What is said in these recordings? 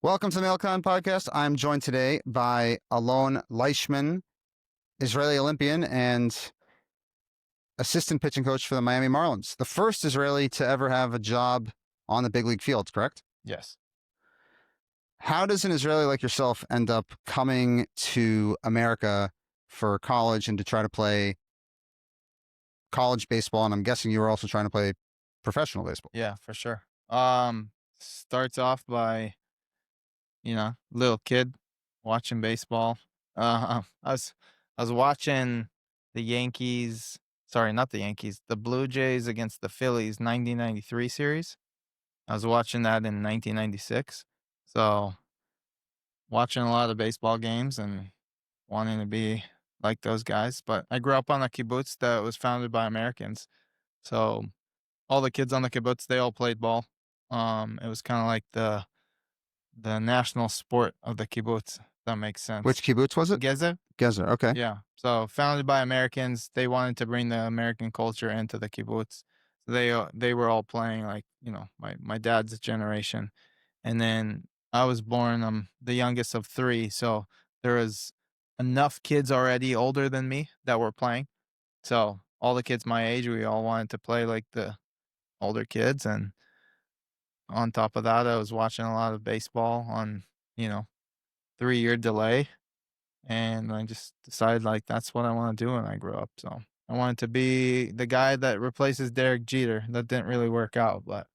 Welcome to the Mael Time Podcast. I'm joined today by Alon Leichman, Israeli Olympian and assistant pitching coach for the Miami Marlins. The first Israeli to ever have a job on the big league fields, correct? Yes. How does an Israeli like yourself end up coming to America for college and to try to play college baseball? And I'm guessing you were also trying to play professional baseball. Yeah, for sure. Starts off by, little kid watching baseball. I was watching the Yankees. Sorry, not the Yankees. The Blue Jays against the Phillies 1993 series. I was watching that in 1996. So watching a lot of baseball games and wanting to be like those guys. But I grew up on a kibbutz that was founded by Americans. So all the kids on the kibbutz, they all played ball. It was kind of like the national sport of the kibbutz. If that makes sense. Which kibbutz was it? Gezer? Gezer, okay. Yeah. So founded by Americans, they wanted to bring the American culture into the kibbutz. So they were all playing like, my dad's generation. And then I was born, I'm the youngest of three. So there was enough kids already older than me that were playing. So all the kids my age, we all wanted to play like the older kids. And on top of that, I was watching a lot of baseball on, 3-year delay. And I just decided like that's what I want to do when I grow up. So I wanted to be the guy that replaces Derek Jeter. That didn't really work out, but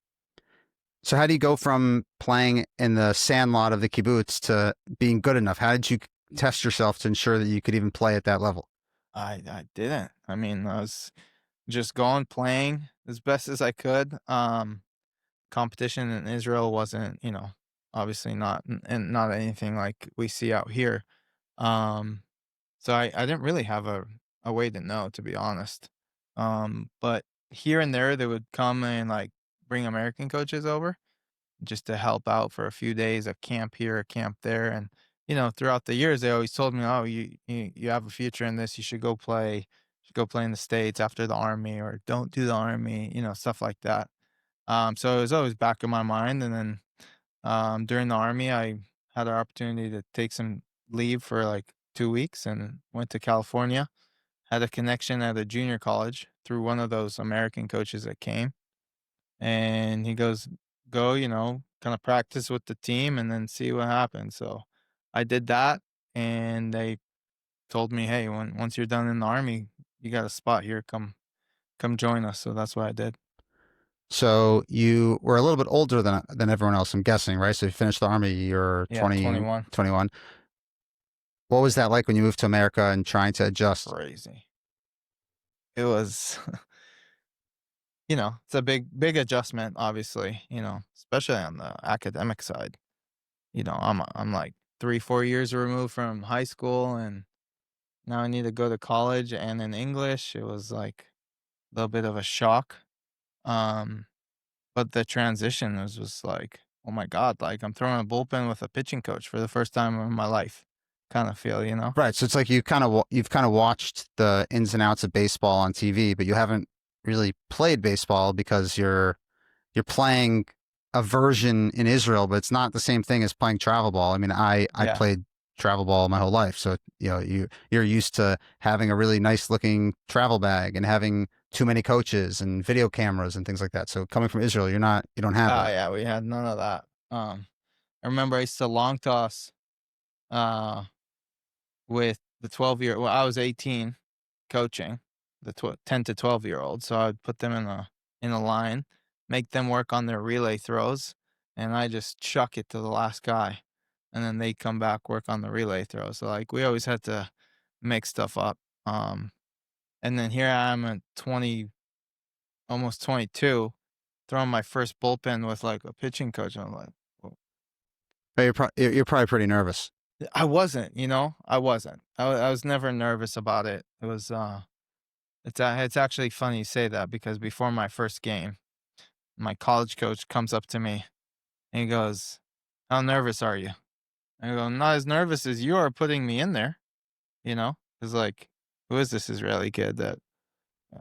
So how do you go from playing in the sandlot of the kibbutz to being good enough? How did you test yourself to ensure that you could even play at that level? I didn't. I mean, I was just going playing as best as I could. Competition in Israel wasn't, obviously not and not anything like we see out here. Um, so I didn't really have a way to know, to be honest. But here and there, they would come and like bring American coaches over just to help out for a few days, a camp here, a camp there. And, throughout the years, they always told me, oh, you have a future in this. You should go play. You should go play in the States after the Army, or don't do the Army, stuff like that. So it was always back in my mind. And then during the Army, I had an opportunity to take some leave for like 2 weeks and went to California. Had a connection at a junior college through one of those American coaches that came. And he goes, go, kind of practice with the team and then see what happens. So I did that. And they told me, hey, once you're done in the Army, you got a spot here. Come join us. So that's what I did. So you were a little bit older than everyone else, I'm guessing, right? So you finished the Army, you're 21. What was that like when you moved to America and trying to adjust? Crazy. It was, it's a big adjustment, obviously, especially on the academic side. I'm like 3-4 years removed from high school, and now I need to go to college. And in English, it was like a little bit of a shock. But the transition was just like, oh my God, like I'm throwing a bullpen with a pitching coach for the first time in my life, kind of feel, Right. So it's like you've kind of watched the ins and outs of baseball on TV, but you haven't really played baseball because you're playing a version in Israel, but it's not the same thing as playing travel ball. I mean, I Yeah. played travel ball my whole life, so you're used to having a really nice looking travel bag and having too many coaches and video cameras and things like that. So coming from Israel, you don't have Oh that. yeah, we had none of that. I remember I used to long toss, uh, with the 12-year. Well, I was 18, coaching the 10 to 12-year-olds. So I'd put them in a line, make them work on their relay throws, and I just chuck it to the last guy, and then they come back work on the relay throws. So like we always had to make stuff up. And then here I am at 20, almost 22, throwing my first bullpen with like a pitching coach. I'm like, whoa. But you're probably pretty nervous. I wasn't, I wasn't. I was never nervous about it. It was, it's actually funny you say that, because before my first game, my college coach comes up to me and he goes, how nervous are you? I go, I'm not as nervous as you are putting me in there, It's like, who is this Israeli kid that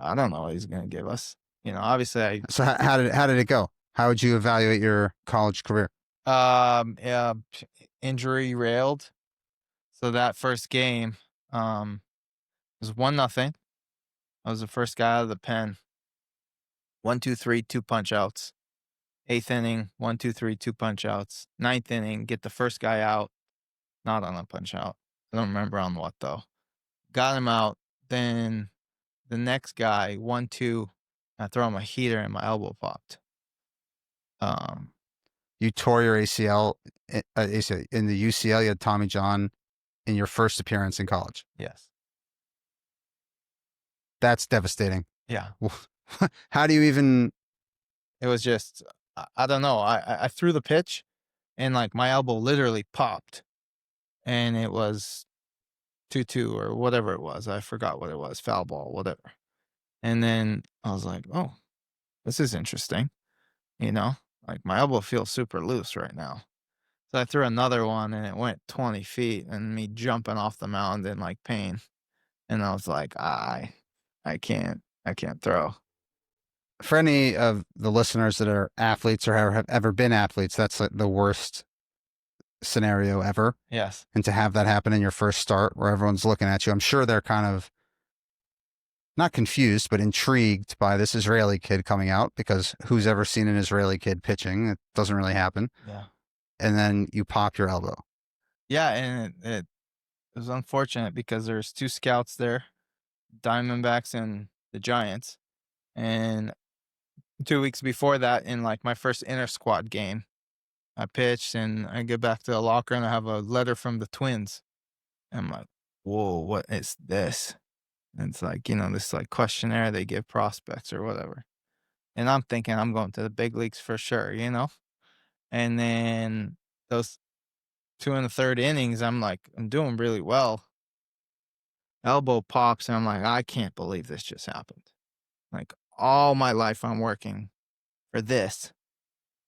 I don't know what he's going to give us? Obviously So how did it go? How would you evaluate your college career? Yeah, injury railed. So that first game, was 1-0. I was the first guy out of the pen. 1, 2, 3, 2 punch outs. 8th inning, 1, 2, 3, 2 punch outs. 9th inning, get the first guy out, not on a punch out. I don't remember on what though. Got him out. Then the next guy, 1, 2, I throw him a heater and my elbow popped. You tore your ACL, ACL in the UCL. You had Tommy John in your first appearance in college. Yes. That's devastating. Yeah. How do you even? It was just, I don't know. I threw the pitch and like my elbow literally popped and it was 2-2 or whatever it was. I forgot what it was, foul ball, whatever. And then I was like, oh, this is interesting. Like my elbow feels super loose right now. So I threw another one and it went 20 feet and me jumping off the mound in like pain. And I was like, I can't throw. For any of the listeners that are athletes or have ever been athletes, that's like the worst scenario ever. Yes. And to have that happen in your first start where everyone's looking at you, I'm sure they're kind of not confused, but intrigued by this Israeli kid coming out, because who's ever seen an Israeli kid pitching? It doesn't really happen. Yeah. And then you pop your elbow. Yeah, and it was unfortunate because there's 2 scouts there, Diamondbacks and the Giants. And 2 weeks before that, in like my first inter squad game, I pitched and I get back to the locker and I have a letter from the Twins. And I'm like, whoa, what is this? And it's like, this like questionnaire they give prospects or whatever. And I'm thinking I'm going to the big leagues for sure, And then those 2 and the third innings, I'm like, I'm doing really well. Elbow pops and I'm like, I can't believe this just happened. Like all my life I'm working for this.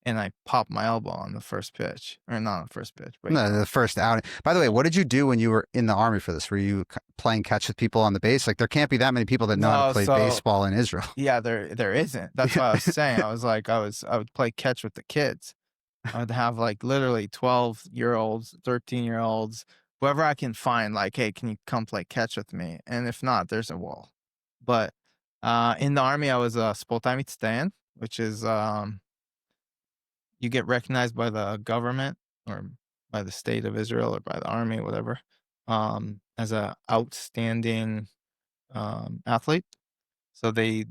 And I popped my elbow on the first pitch, or not on the first pitch, but No, the first outing. By the way, what did you do when you were in the Army for this? Were you playing catch with people on the base? Like, there can't be that many people that know how to play baseball in Israel. Yeah, there isn't. That's what I was saying. I was like, I would play catch with the kids. I would have like literally 12-year-olds, 13-year-olds, whoever I can find, like, hey, can you come play catch with me? And if not, there's a wall. But in the Army, I was a Sportai Mitztayen, which is you get recognized by the government or by the state of Israel or by the army, whatever, as a outstanding athlete. So they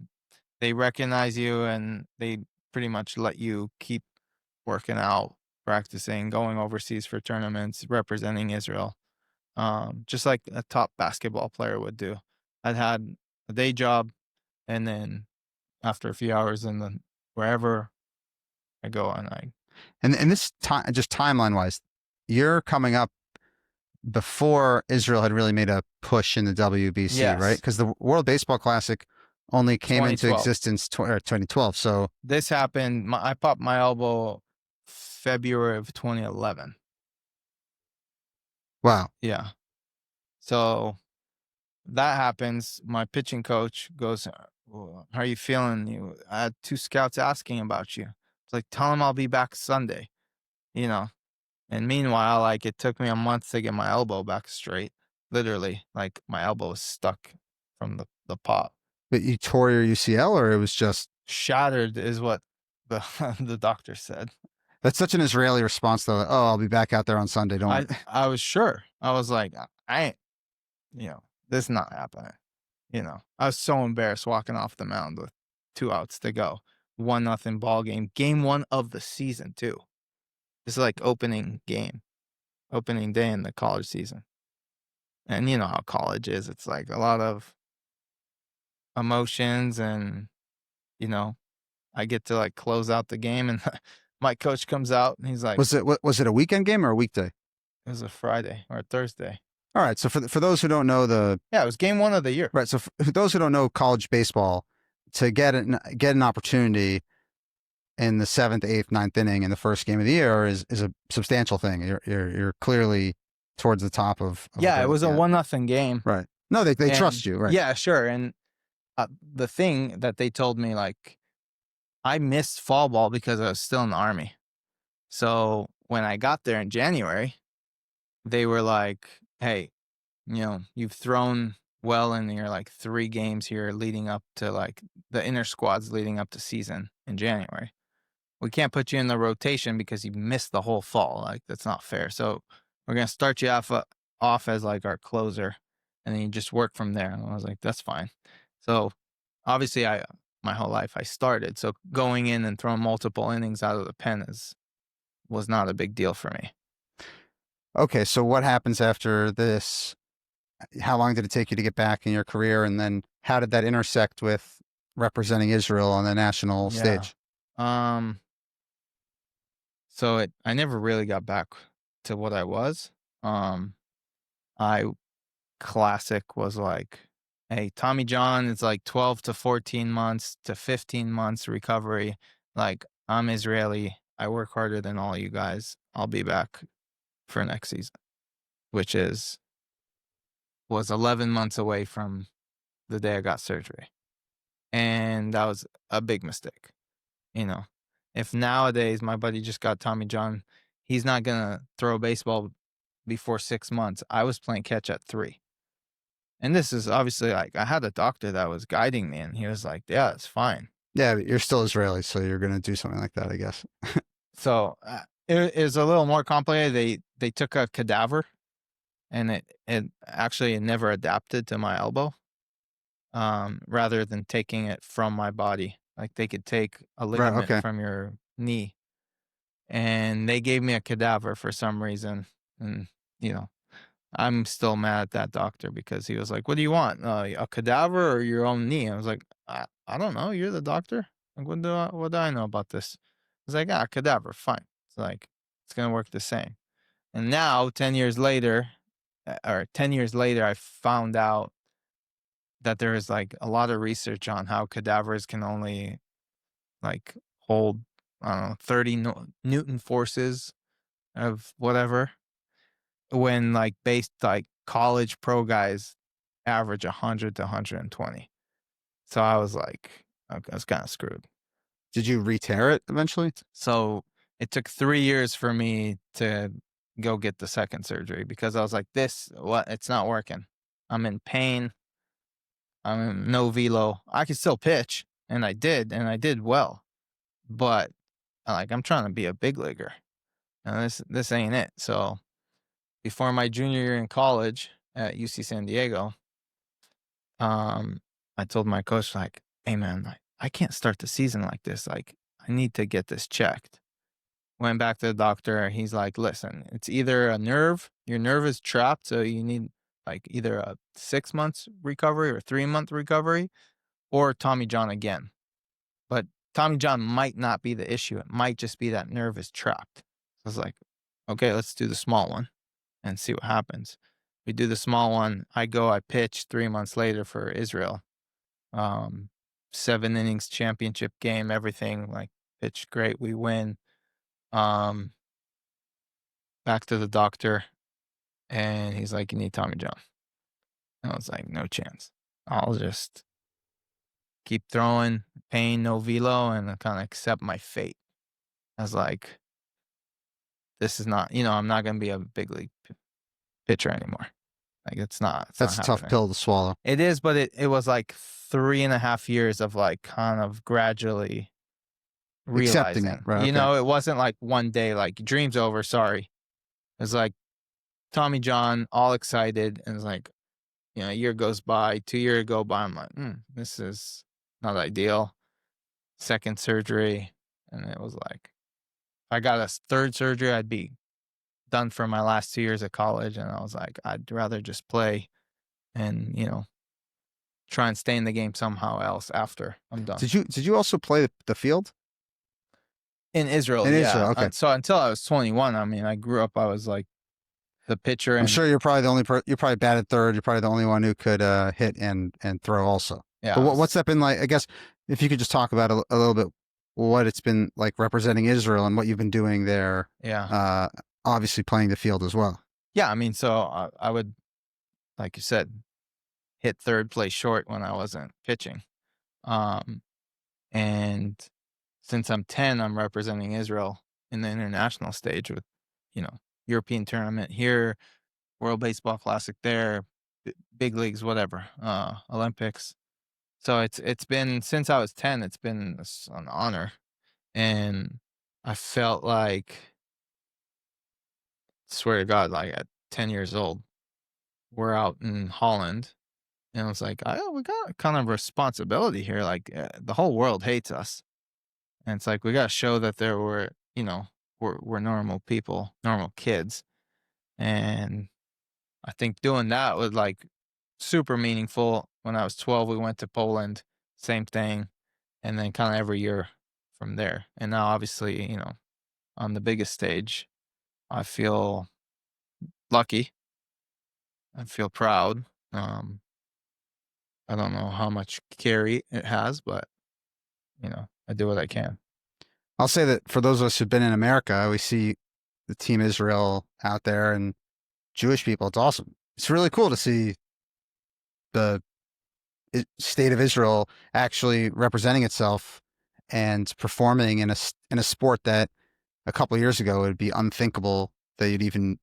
recognize you and they pretty much let you keep working out, practicing, going overseas for tournaments, representing Israel, just like a top basketball player would do. I'd had a day job, and then after a few hours in the wherever I go and And this time, just timeline wise, you're coming up before Israel had really made a push in the WBC, Yes. right? Because the World Baseball Classic only came into 2012. existence 2012. So This happened. I popped my elbow February of 2011. wow. Yeah. So that happens. My pitching coach goes, "Well, how are you feeling? I had 2 scouts asking about you." It's like, tell them I'll be back Sunday, And meanwhile, like it took me a month to get my elbow back straight. Literally, like my elbow was stuck from the pop. But you tore your UCL, or it was just Shattered is what the the doctor said. That's such an Israeli response, though. Oh, I'll be back out there on Sunday. Don't worry. I was sure. I was like, I ain't, this is not happening. I was so embarrassed walking off the mound with 2 outs to go. 1-0 ball game. Game 1 of the season, too. This is like opening day in the college season. And you know how college is. It's like a lot of emotions and, I get to like close out the game and my coach comes out and he's like, was it a weekend game or a weekday? It was a Friday or a Thursday. All right. So for those who don't know it was game 1 of the year. Right. So for those who don't know college baseball, to get an opportunity in the 7th, 8th, 9th inning in the first game of the year is a substantial thing. You're clearly towards the top of it was a 1-0 game. Right. No, they trust you, right? Yeah, sure. And the thing that they told me, like, I missed fall ball because I was still in the Army. So when I got there in January, they were like, hey, you've thrown well in your like 3 games here leading up to like the inner squads leading up to season in January. We can't put you in the rotation because you missed the whole fall. Like, that's not fair. So we're going to start you off as like our closer, and then you just work from there. And I was like, that's fine. So obviously my whole life I started. So going in and throwing multiple innings out of the pen was not a big deal for me. Okay, so what happens after this? How long did it take you to get back in your career? And then how did that intersect with representing Israel on the national stage? So I never really got back to what I was. I classic was like, hey, Tommy John is like 12 to 14 months to 15 months recovery. Like, I'm Israeli. I work harder than all you guys. I'll be back for next season, which was 11 months away from the day I got surgery. And that was a big mistake. If nowadays my buddy just got Tommy John, he's not going to throw a baseball before 6 months. I was playing catch at 3. And this is obviously like, I had a doctor that was guiding me, and he was like, yeah, it's fine. Yeah, but you're still Israeli, so you're going to do something like that, I guess. So it is a little more complicated. They took a cadaver, and it actually never adapted to my elbow, rather than taking it from my body. Like, they could take a ligament from your knee, and they gave me a cadaver for some reason. And, I'm still mad at that doctor because he was like, what do you want? A cadaver or your own knee? I was like, I don't know. You're the doctor. Like, what do I know about this? He's like, cadaver, fine. It's like, it's going to work the same. And now 10 years later, I found out that there is like a lot of research on how cadavers can only like hold, I don't know, 30 Newton forces of whatever, when like based like college pro guys average 100 to 120. So I was like, okay, I was kind of screwed. Did you re-tear it eventually? So it took 3 years for me to go get the second surgery because I was like, it's not working. I'm in pain. I'm in no velo. I could still pitch, and I did well, but like, I'm trying to be a big leaguer, and this ain't it. So before my junior year in college at UC San Diego, I told my coach, like, hey man, like, I can't start the season like this. Like, I need to get this checked. Went back to the doctor. He's like, listen, it's either a nerve, your nerve is trapped, so you need like either a 6 months recovery or 3-month recovery, or Tommy John again. But Tommy John might not be the issue. It might just be that nerve is trapped. So I was like, okay, let's do the small one and see what happens. We do the small one. I pitch 3 months later for Israel. 7 innings championship game, everything, like, pitched great. We win. Back to the doctor, and he's like, you need Tommy John. I was like, no chance. I'll just keep throwing, pain, no velo, and kind of accept my fate. I was like, this is not, I'm not going to be a big league pitcher anymore. Like, that's a tough pill to swallow. It is, but it was like 3.5 years of like kind of gradually realizing Accepting it, right? It wasn't like one day, like, dream's over, sorry. It was like Tommy John, all excited, and it's like, a year goes by, 2 years go by. I'm like, this is not ideal. Second surgery, and it was like, if I got a third surgery, I'd be done for my last 2 years of college. And I was like, I'd rather just play and, try and stay in the game somehow else after I'm done. Did you also play the field? In Israel, in yeah. Israel, okay. So until I was 21, I mean, I grew up, I was like the pitcher. I'm sure you're probably the only you probably batted third. You're probably the only one who could hit and throw also. Yeah. But what's that been like? I guess if you could just talk about a little bit what it's been like representing Israel and what you've been doing there. Yeah. Obviously playing the field as well. Yeah, I mean, so I would, like you said, hit third, play short when I wasn't pitching. And since I'm 10, I'm representing Israel in the international stage with European tournament here, World Baseball Classic there, big leagues, whatever, Olympics. So it's been since I was 10, it's been an honor, and I felt like, swear to God, like at 10 years old, we're out in Holland, and I was like, we got kind of responsibility here. Like the whole world hates us, and it's like we got to show that we're normal people, normal kids, and I think doing that was like super meaningful. When I was 12, we went to Poland, same thing, and then kind of every year from there. And now, obviously, on the biggest stage, I feel lucky. I feel proud. I don't know how much carry it has, but I do what I can. I'll say that for those of us who've been in America, we see the Team Israel out there and Jewish people. It's awesome. It's really cool to see the state of Israel actually representing itself and performing in a sport that a couple of years ago it would be unthinkable that you'd even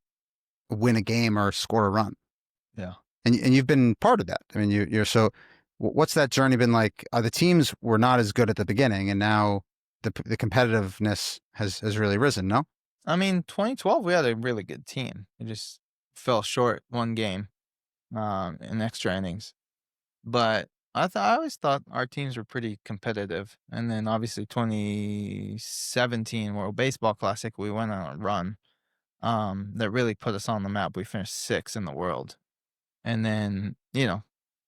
win a game or score a run. Yeah. And you've been part of that. I mean, you're so. What's that journey been like? The teams were not as good at the beginning, and now the competitiveness has really risen. No. I mean, 2012, we had a really good team. It just fell short one game in extra innings. But I always thought our teams were pretty competitive. And then obviously 2017 World Baseball Classic, we went on a run that really put us on the map. We finished 6th in the world. And then,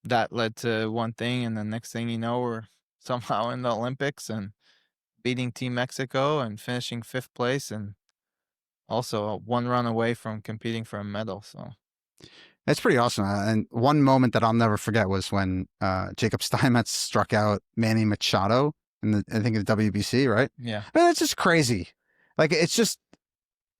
that led to one thing. And the next thing you know, we're somehow in the Olympics and beating Team Mexico and finishing 5th place. And also one run away from competing for a medal. So it's pretty awesome. And one moment that I'll never forget was when Jacob Steinmetz struck out Manny Machado in I think the WBC, right? Yeah. I mean, it's just crazy. Like it's just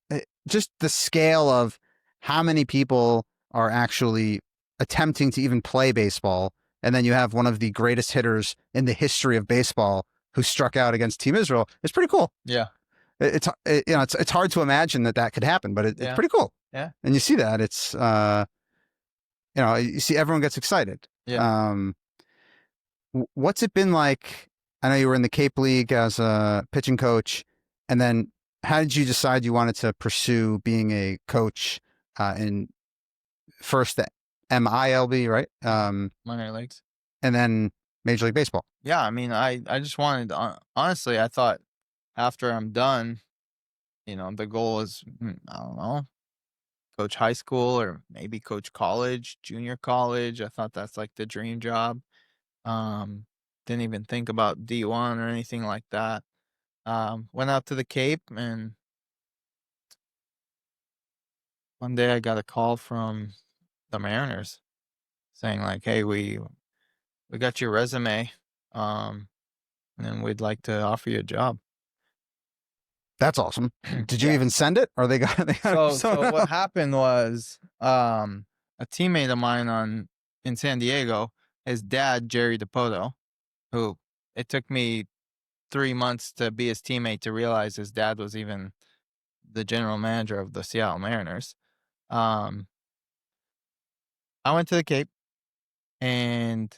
the scale of how many people are actually attempting to even play baseball, and then you have one of the greatest hitters in the history of baseball who struck out against Team Israel. It's pretty cool. Yeah. It's hard to imagine that could happen, but it's pretty cool. Yeah. And you see that it's you see everyone gets excited. Yeah. What's it been like? I know you were in the Cape League as a pitching coach, and then how did you decide you wanted to pursue being a coach in first the MILB, right? Minor leagues. And then Major League Baseball. Yeah, I mean, I just wanted, honestly, I thought after I'm done, the goal is, I don't know, coach high school or maybe coach college, junior college. I thought that's like the dream job. Didn't even think about D1 or anything like that. Went out to the Cape, and one day I got a call from the Mariners saying like, "Hey, we got your resume, and we'd like to offer you a job." That's awesome. Did you even send it, or they got So what happened was, a teammate of mine in San Diego, his dad, Jerry DePoto, who it took me 3 months to be his teammate to realize his dad was even the general manager of the Seattle Mariners. I went to the Cape, and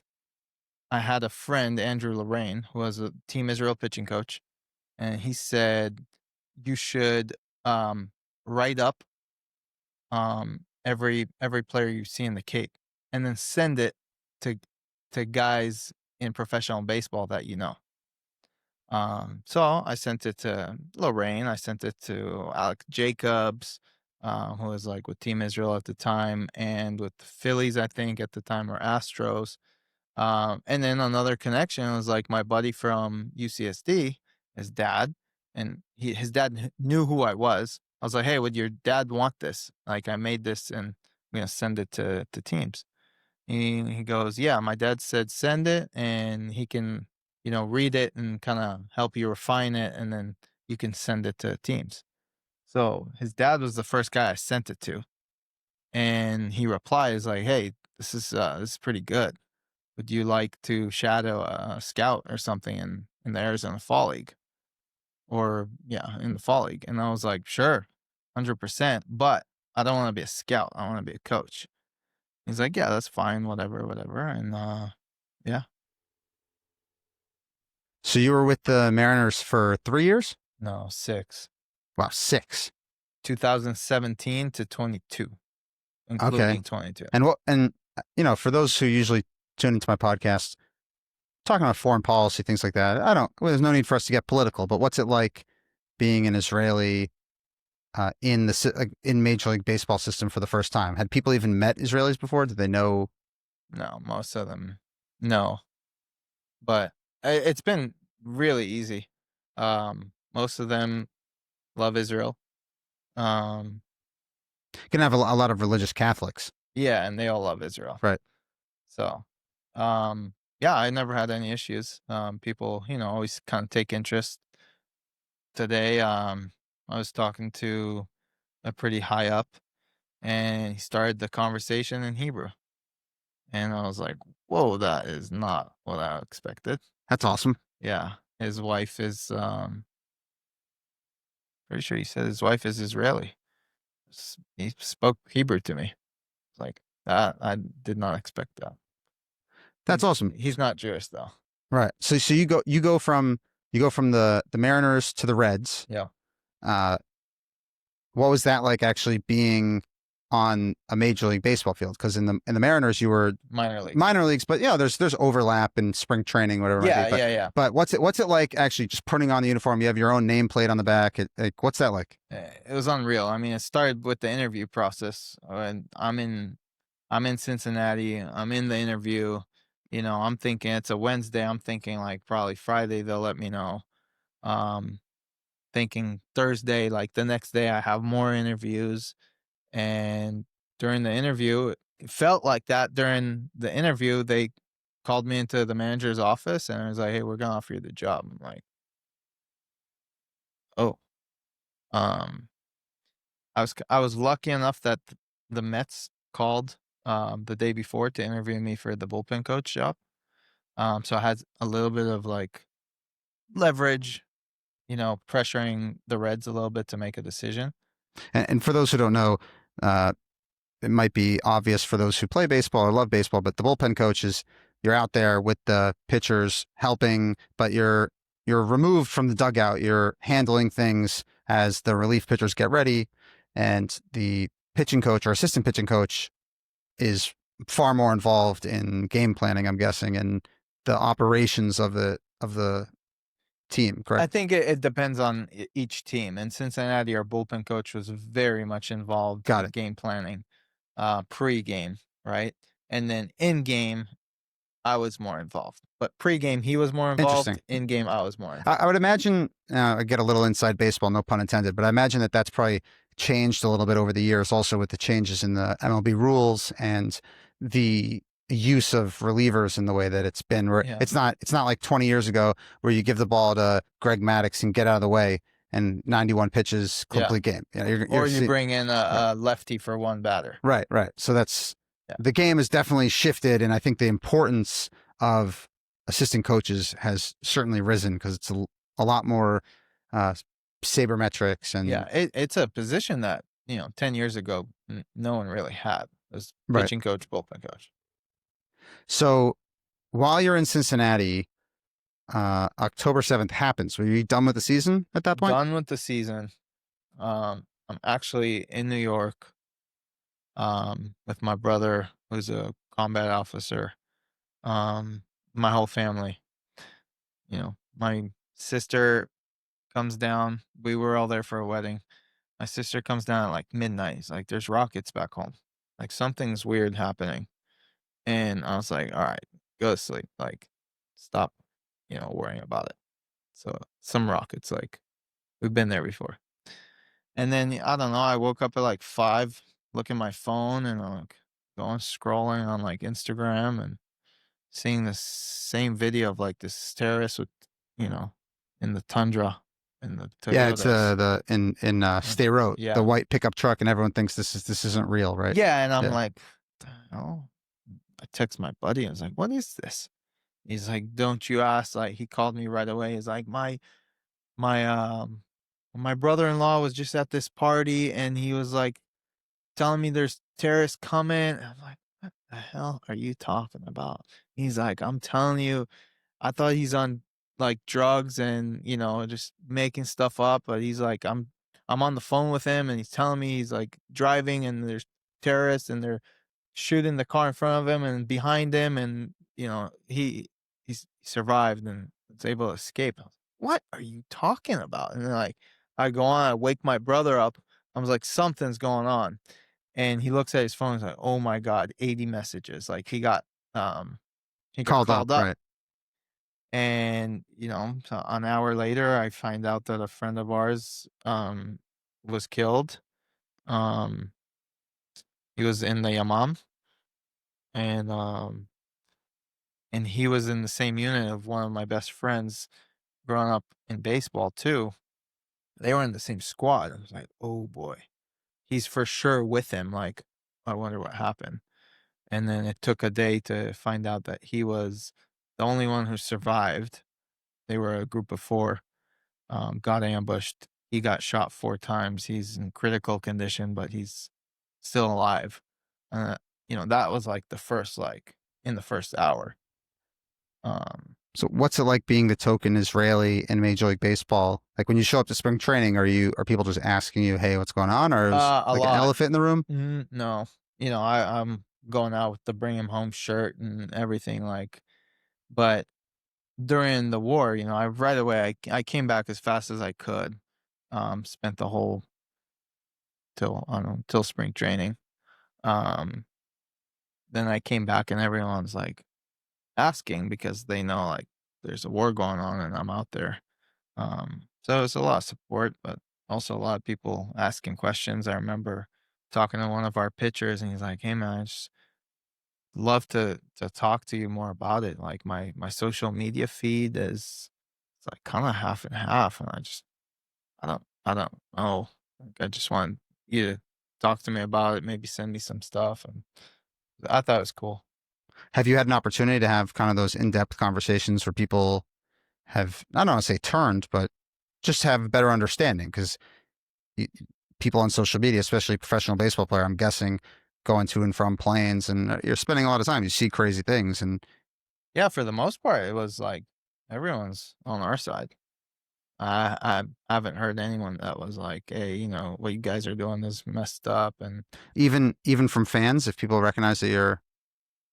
I had a friend, Andrew Lorraine, who was a Team Israel pitching coach, and he said, "You should write up every player you see in the Cape, and then send it to guys in professional baseball that you know." So I sent it to Lorraine. I sent it to Alex Jacobs, who was like with Team Israel at the time, and with the Phillies, I think at the time, or Astros. And then another connection was like my buddy from UCSD, his dad, and his dad knew who I was. I was like, "Hey, would your dad want this? Like, I made this, and I'm gonna send it to teams." He goes, "Yeah, my dad said send it, and he can, read it and kind of help you refine it, and then you can send it to teams." So his dad was the first guy I sent it to, and he replies like, "Hey, this is pretty good. Would you like to shadow a scout or something in the Arizona Fall League?" Or yeah, in the Fall League. And I was like, "Sure." 100%, but I don't want to be a scout. I want to be a coach. He's like, yeah, that's fine, whatever, whatever. And yeah, So you were with the Mariners for 3 years? no, 6. Wow, 6. 2017 to 22, Okay. including 22. And for those who usually tune into my podcast, talking about foreign policy, things like that, there's no need for us to get political, but what's it like being an Israeli in Major League Baseball system for the first time? Had people even met Israelis before? Did they know? No, most of them, no. But it's been really easy. Most of them love Israel. Can have a lot of religious Catholics, Yeah, and they all love Israel. right? So, yeah, I never had any issues. People, always kind of take interest. Today, I was talking to a pretty high up, and he started the conversation in Hebrew, and I was like, "Whoa, that is not what I expected." That's awesome. Yeah, his wife is pretty sure he said his wife is Israeli. He spoke Hebrew to me. Like that, I did not expect that. That's awesome. He's not Jewish though. Right. So you go from the Mariners to the Reds. Yeah, Uh, what was that like actually being on a Major League Baseball field? Because in the Mariners you were minor leagues. but there's overlap in spring training, whatever. It might be. Yeah. But what's it like actually just putting on the uniform? You have your own nameplate on the back. What's that like? It was unreal. I mean, it started with the interview process, and I'm in Cincinnati. I'm in the interview. I'm thinking it's a Wednesday. I'm thinking like probably Friday they'll let me know. Um, Thinking Thursday, like the next day, I have more interviews. And during the interview, it felt like that during the interview, they called me into the manager's office and I was like, "Hey, we're gonna offer you the job." I'm like, "Oh." Um, I was lucky enough that the Mets called the day before to interview me for the bullpen coach job. So I had a little bit of like leverage, pressuring the Reds a little bit to make a decision. And for those who don't know, uh, it might be obvious for those who play baseball or love baseball, but the bullpen coach is you're out there with the pitchers helping, but you're removed from the dugout. You're handling things as the relief pitchers get ready, and the pitching coach or assistant pitching coach is far more involved in game planning, I'm guessing, and the operations of the team. I Correct? think it depends on each team. In Cincinnati, our bullpen coach was very much involved Got with it. game planning, pre-game, right? And then in-game, I was more involved. But pre-game, he was more involved. Interesting. In-game, I was more involved. I would imagine, I get a little inside baseball, no pun intended, but I imagine that that's probably changed a little bit over the years, also with the changes in the MLB rules and the use of relievers in the way that it's been. Where Yeah. it's not like 20 years ago where you give the ball to Greg Maddux and get out of the way and 91 pitches, complete game. Or you bring in a lefty for one batter. Right. So the game has definitely shifted, and I think the importance of assistant coaches has certainly risen because it's a lot more sabermetrics and It's a position that 10 years ago no one really had, was right. pitching coach, bullpen coach. So while you're in Cincinnati, October 7th happens. Were you done with the season at that point? Done with the season. I'm actually in New York with my brother, who's a combat officer. My whole family. My sister comes down. We were all there for a wedding. My sister comes down at like midnight. It's like, there's rockets back home. Like something's weird happening. And I was like, all right, go to sleep. Like, stop, worrying about it. So some rockets, like we've been there before. And then I don't know, I woke up at like 5, look at my phone, and I'm like going scrolling on like Instagram and seeing the same video of like this terrorist with, in the tundra in the Toyotas. Yeah, it's the in State Road, Yeah. the white pickup truck, and everyone thinks this isn't real, right? Yeah, and I'm like, oh, I text my buddy. I was like, what is this? He's like, don't you ask. Like, he called me right away. He's like, my my brother-in-law was just at this party and he was like telling me there's terrorists coming. And I'm like, what the hell are you talking about? He's like, I'm telling you, I thought he's on like drugs and just making stuff up, but he's like, I'm on the phone with him and he's telling me he's like driving and there's terrorists and they're shooting the car in front of him and behind him, and he survived and was able to escape. I was, what are you talking about? And then like I go on, I wake my brother up. I was like, something's going on. And he looks at his phone, he's like, oh my God, 80 messages. Like um he got Called up, called up. right? And so an hour later I find out that a friend of ours was killed. Um he was in the Yamam, and he was in the same unit of one of my best friends growing up in baseball too. They were in the same squad. I was like, oh boy, he's for sure with him. Like, I wonder what happened. And then it took a day to find out that he was the only one who survived. They were a group of four, got ambushed. He got shot 4 times. He's in critical condition, but he's still alive. Uh, that was like in the first hour. So what's it like being the token Israeli in Major League Baseball? Like when you show up to spring training, are people just asking you, "Hey, what's going on?" Or is A like an lot. elephant in the room? No, I'm going out with the bring him home shirt and everything, like, but during the war, I right away, I came back as fast as I could, spent the whole till, I don't know, till spring training. Um, then I came back and everyone's like asking because they know like there's a war going on and I'm out there. So it's a lot of support, but also a lot of people asking questions. I remember talking to one of our pitchers and he's like, "Hey man, I just love to talk to you more about it. Like my social media feed is it's like kind of half and half, and I don't know. Like, I just want you to talk to me about it. Maybe send me some stuff." And I thought it was cool. Have you had an opportunity to have kind of those in-depth conversations where people have, I don't want to say turned, but just have a better understanding? Because people on social media, especially professional baseball player, I'm guessing, going to and from planes, and you're spending a lot of time. You see crazy things, and Yeah, for the most part, it was like everyone's on our side. I haven't heard anyone that was like, "Hey, what you guys are doing is messed up," and even from fans, if people recognize that you're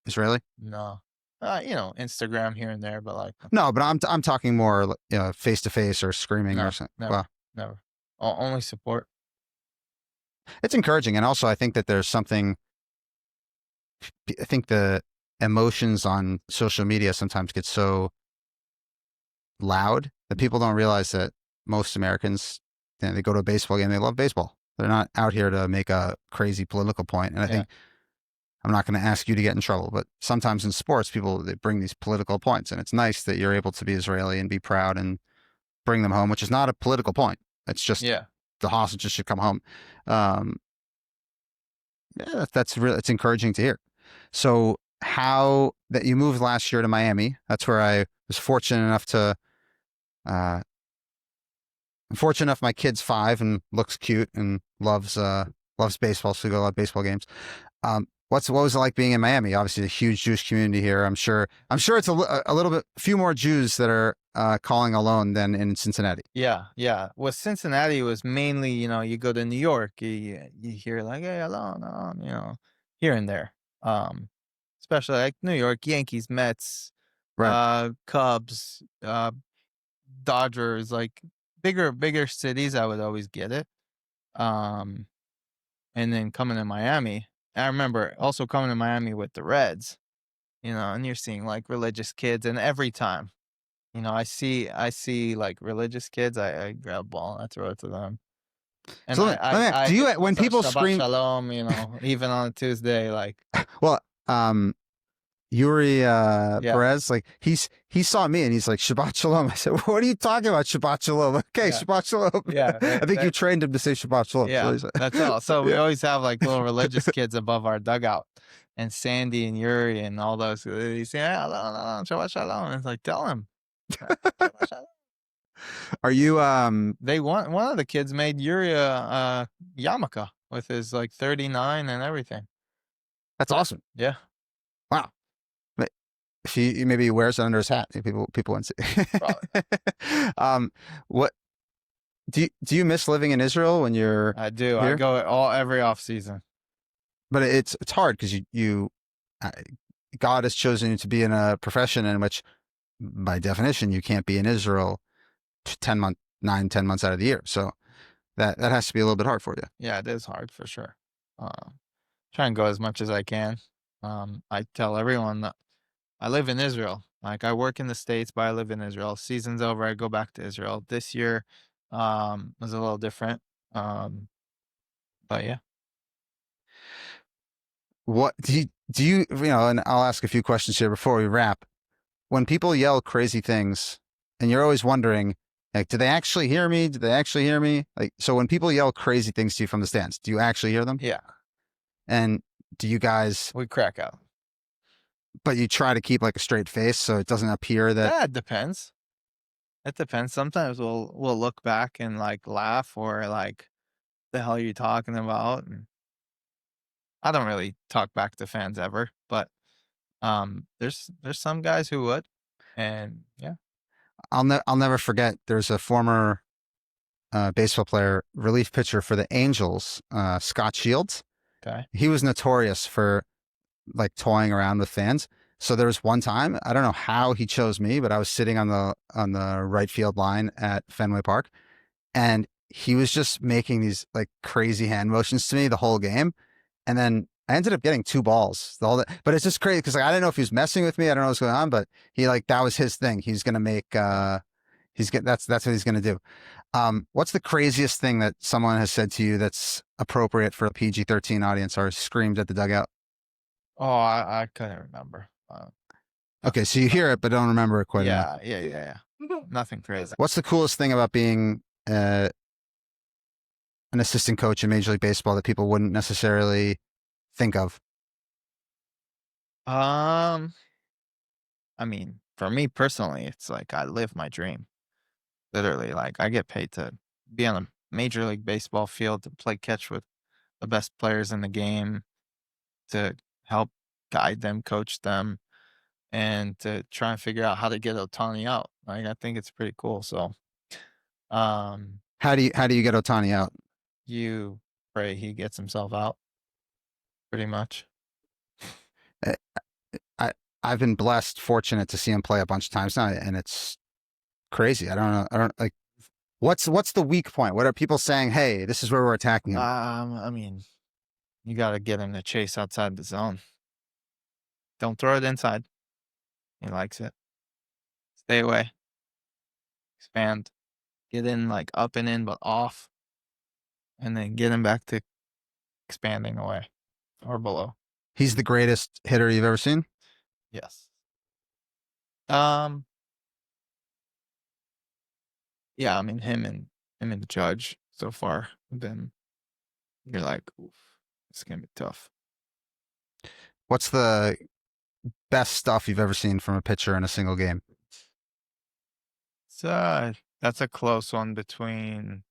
Israeli. no, Instagram here and there, but like, No, but I'm talking more face to face or screaming or no, something. never, Well, never. Only support. it's encouraging, and also I think that there's something. I think the emotions on social media sometimes get so loud that people don't realize that most Americans, they go to a baseball game, they love baseball. They're not out here to make a crazy political point. And I Yeah, think I'm not going to ask you to get in trouble, but sometimes in sports, people they bring these political points, and it's nice that you're able to be Israeli and be proud and bring them home, which is not a political point. It's just yeah, the hostages should come home. Um, yeah, that's really it's encouraging to hear. So how that you moved last year to Miami? That's where I was fortunate enough to. I'm fortunate enough my kid's 5 and looks cute and loves baseball, so we go to a lot of baseball games. What was it like being in Miami? Obviously, a huge Jewish community here. I'm sure it's a little bit few more Jews that are calling Alon than in Cincinnati. yeah, yeah. Well, Cincinnati was mainly, you go to New York, you hear like, "Hey, Alon, Alon," here and there. Um, Especially like New York, Yankees, Mets, Right. Cubs, Dodgers, like bigger cities, I would always get it. Um, and then coming to Miami, I remember also coming to Miami with the Reds, and you're seeing like religious kids, and every time, I see like religious kids, I grab a ball and I throw it to them. And So let me ask, do you when what's up, people Shabbat scream? Shalom, even on a Tuesday, like, Well, Yuri yeah, Perez, like he saw me and he's like Shabbat Shalom. I said, "What are you talking about, Shabbat Shalom?" Okay, yeah, Shabbat Shalom. yeah, I think you trained him to say Shabbat Shalom. So yeah, that's all. So we yeah. always have like little religious kids above our dugout, and Sandy and Yuri and all those. They say, "Hey, Shabbat Shalom." And it's like, tell him, Shabbat Shalom. Are you They want one of the kids made Yuri a yarmulke with his like 39 and everything. that's awesome. Yeah. Wow. But if he maybe he wears it under his hat, people wouldn't see. Probably. What do you miss living in Israel when you're I do. I here? go every off season. But it's hard because uh, God has chosen you to be in a profession in which, by definition, you can't be in Israel 10 months out of the year. So that has to be a little bit hard for you. Yeah, it is hard for sure. Try and go as much as I can. I tell everyone that I live in Israel. Like I work in the States, but I live in Israel. Season's over, I go back to Israel. This year was a little different. But yeah. What do you and I'll ask a few questions here before we wrap. When people yell crazy things, and you're always wondering, like, do they actually hear me? Do they actually hear me? Like, so when people yell crazy things to you from the stands, do you actually hear them? Yeah. And do you guys? We crack out. But you try to keep like a straight face so it doesn't appear that. Yeah, it depends. It depends. Sometimes we'll look back and like laugh or like, the hell are you talking about? And I don't really talk back to fans ever, but there's some guys who would, and yeah. I'll never forget. There's a former baseball player, relief pitcher for the Angels, Scott Shields. Okay. He was notorious for like toying around with fans. So there was one time, I don't know how he chose me, but I was sitting on the right field line at Fenway Park, and he was just making these like crazy hand motions to me the whole game. And then I ended up getting 2 balls. But it's just crazy because like, I didn't know if he was messing with me. I don't know what's going on, but he like that was his thing. He's gonna make that's what he's gonna do. What's the craziest thing that someone has said to you that's appropriate for a PG-13 audience or screamed at the dugout? Oh, I couldn't remember. Okay, so you hear it but don't remember it quite enough. Yeah. Nothing crazy. What's the coolest thing about being an assistant coach in Major League Baseball that people wouldn't necessarily think of? I mean, for me personally, it's like I live my dream. Literally, like I get paid to be on a Major League Baseball field to play catch with the best players in the game, to help guide them, coach them, and to try and figure out how to get Otani out. Like I think it's pretty cool. So, um, How do you get Otani out? you pray he gets himself out, pretty much. Uh, I've been blessed, fortunate to see him play a bunch of times now, and it's crazy. I don't know. I don't like what's the weak point? What are people saying? Hey, this is where we're attacking him. I mean, you got to get him to chase outside the zone. Don't throw it inside. He likes it. Stay away. Expand. Get in like up and in, but off. And then get him back to expanding away or below. He's the greatest hitter you've ever seen. Yes. Yeah, I mean him and the Judge so far have been, you're like, oof, it's gonna be tough. What's the best stuff you've ever seen from a pitcher in a single game? So that's a close one between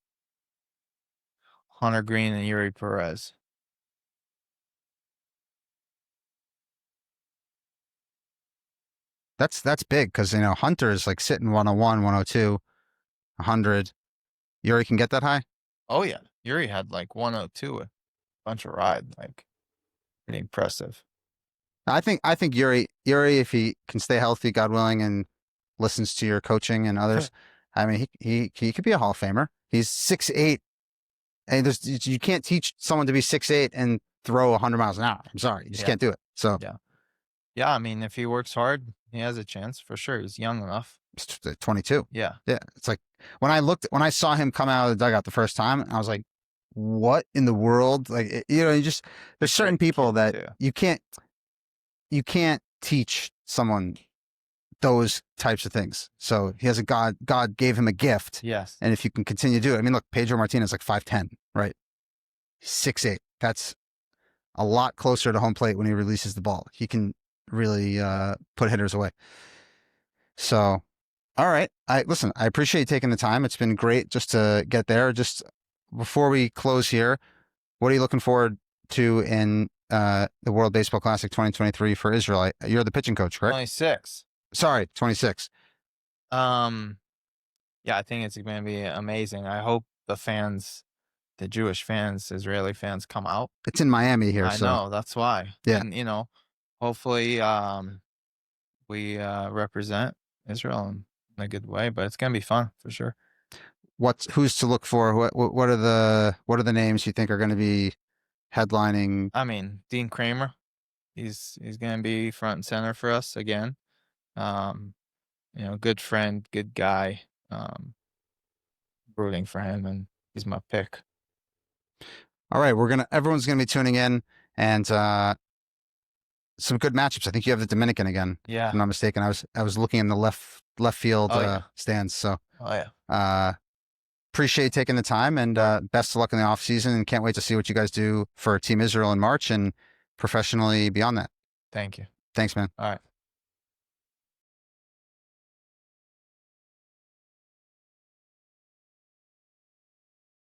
Hunter Green and Yuri Perez. That's big because Hunter is like sitting 101, 102, 100. Yuri can get that high. Oh yeah, Yuri had like 102, a bunch of ride, like pretty impressive. I think Yuri, if he can stay healthy, God willing, and listens to your coaching and others, I mean, he could be a Hall of Famer. He's 6'8", and you can't teach someone to be 6'8" and throw 100 miles an hour. I'm sorry, you just can't do it. So yeah. I mean, if he works hard, he has a chance for sure. He's young enough. 22. Yeah. It's like when I saw him come out of the dugout the first time, I was like, what in the world? Like, there's certain people that you can't teach someone those types of things. So he has God gave him a gift. Yes. And if you can continue to do it, I mean, look, Pedro Martinez like 5'10", right? 6'8". That's a lot closer to home plate when he releases the ball. He can really put hitters away. So All right. I appreciate you taking the time. It's been great just to get there. Just before we close here, what are you looking forward to in the World Baseball Classic 2023 for Israel? You're the pitching coach, correct? 26. Sorry, 26. Yeah, I think it's going to be amazing. I hope the fans, the Jewish fans, Israeli fans come out. It's in Miami here, I know, that's why. Yeah. And, hopefully we represent Israel in a good way, but it's going to be fun for sure. Who's to look for? What are the names you think are going to be headlining? I mean, Dean Kramer, he's going to be front and center for us again. Good friend, good guy. Rooting for him, and he's my pick. All right, everyone's gonna be tuning in, and some good matchups. I think you have the Dominican again. Yeah, if I'm not mistaken. I was looking in the left field stands. So appreciate you taking the time, and best of luck in the off season, and can't wait to see what you guys do for Team Israel in March and professionally beyond that. Thank you. Thanks, man. All right.